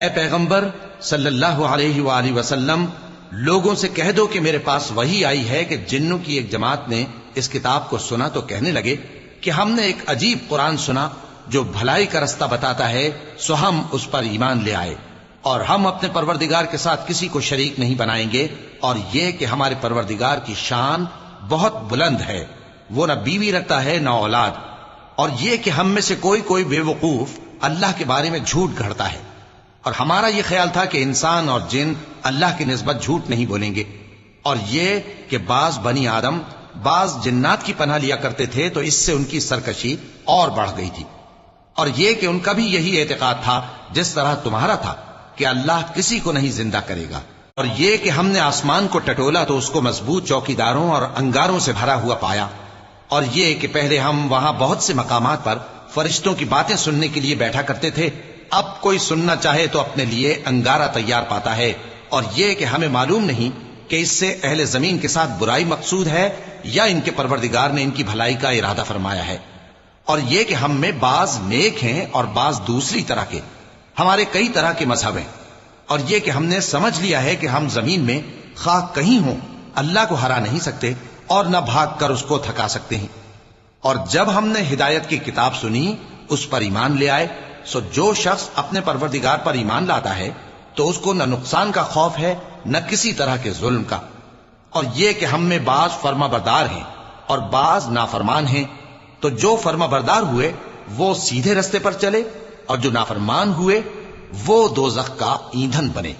اے پیغمبر صلی اللہ علیہ وآلہ وسلم، لوگوں سے کہہ دو کہ میرے پاس وحی آئی ہے کہ جنوں کی ایک جماعت نے اس کتاب کو سنا تو کہنے لگے کہ ہم نے ایک عجیب قرآن سنا جو بھلائی کا رستہ بتاتا ہے، سو ہم اس پر ایمان لے آئے، اور ہم اپنے پروردگار کے ساتھ کسی کو شریک نہیں بنائیں گے، اور یہ کہ ہمارے پروردگار کی شان بہت بلند ہے، وہ نہ بیوی رکھتا ہے نہ اولاد، اور یہ کہ ہم میں سے کوئی بے وقوف اللہ کے بارے میں جھوٹ گھڑتا ہے، اور ہمارا یہ خیال تھا کہ انسان اور جن اللہ کی نسبت جھوٹ نہیں بولیں گے، اور یہ کہ بعض بنی آدم بعض جنات کی پناہ لیا کرتے تھے تو اس سے ان کی سرکشی اور بڑھ گئی تھی، اور یہ کہ ان کا بھی یہی اعتقاد تھا جس طرح تمہارا تھا کہ اللہ کسی کو نہیں زندہ کرے گا، اور یہ کہ ہم نے آسمان کو ٹٹولا تو اس کو مضبوط چوکیداروں اور انگاروں سے بھرا ہوا پایا، اور یہ کہ پہلے ہم وہاں بہت سے مقامات پر فرشتوں کی باتیں سننے کے لیے بیٹھا کرتے تھے، اب کوئی سننا چاہے تو اپنے لیے انگارہ تیار پاتا ہے، اور یہ کہ ہمیں معلوم نہیں کہ اس سے اہل زمین کے ساتھ برائی مقصود ہے یا ان کے پروردگار نے ان کی بھلائی کا ارادہ فرمایا ہے، اور یہ کہ ہم میں بعض نیک ہیں اور بعض دوسری طرح کے، ہمارے کئی طرح کے مذہب ہیں، اور یہ کہ ہم نے سمجھ لیا ہے کہ ہم زمین میں خواہ کہیں ہوں اللہ کو ہرا نہیں سکتے اور نہ بھاگ کر اس کو تھکا سکتے ہیں، اور جب ہم نے ہدایت کی کتاب سنی اس پر ایمان لے آئے، سو جو شخص اپنے پروردگار پر ایمان لاتا ہے تو اس کو نہ نقصان کا خوف ہے نہ کسی طرح کے ظلم کا، اور یہ کہ ہم میں بعض فرما بردار ہیں اور بعض نافرمان ہیں، تو جو فرما بردار ہوئے وہ سیدھے رستے پر چلے، اور جو نافرمان ہوئے وہ دوزخ کا ایندھن بنے۔